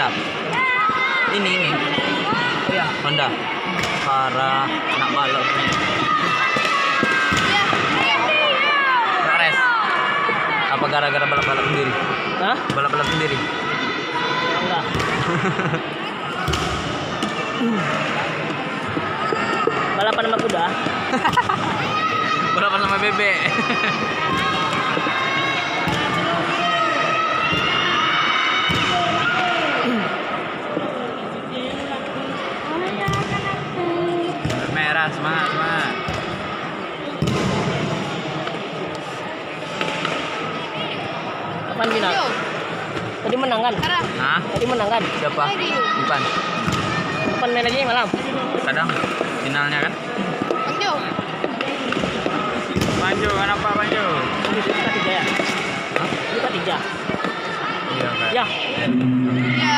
balap. Ini. Oh ya. Honda. Para anak balap. Race. Apa gara-gara balap-balap sendiri? Hah? Balap-balap sendiri. Enggak. Balapan sama kuda. Balapan sama bebek. Merah, semangat. Kapan final? Tadi menang kan? Hah? Tadi menang kan? Siapa? Ipan. Kapan main lagi malam? Kadang finalnya kan? Banjo, kenapa Banjo? Ini kita 3 ya? Hah? Kita 3. Iya kan? Ya.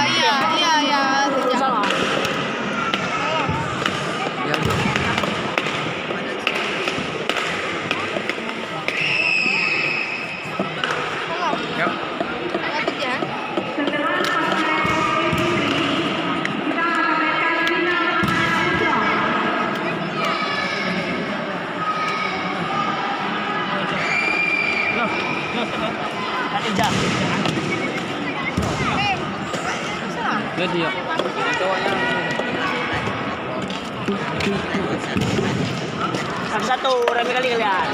Iya. Salah. Iya, Jo. Yuk. Kita 3. Jadi yuk. Cowoknya. Satu, rame kali kalian.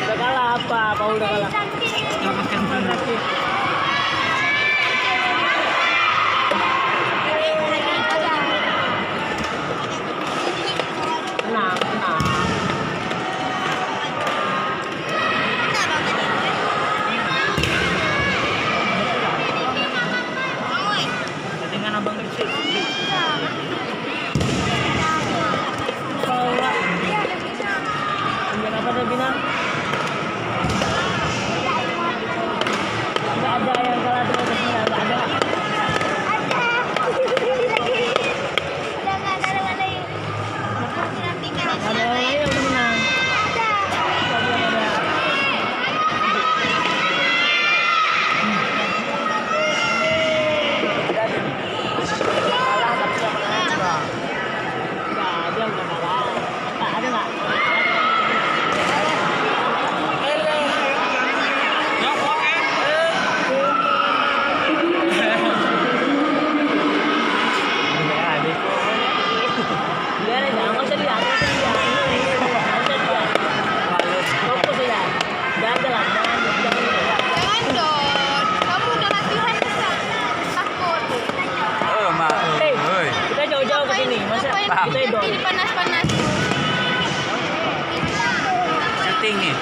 Udah kalah apa? Paul udah kalah. Tenang. Dengan abang kecil. Apa dia bilang? Tidak ada yang kalah dengan kesenian, tidak ada. Ada yang lain yang udah menang. Dia udah kalah. Ada nggak? Oh, Mak. Oi. Kita jauh-jauh ke sini, masa kita idol. Ini panas-panas. Syuting nih.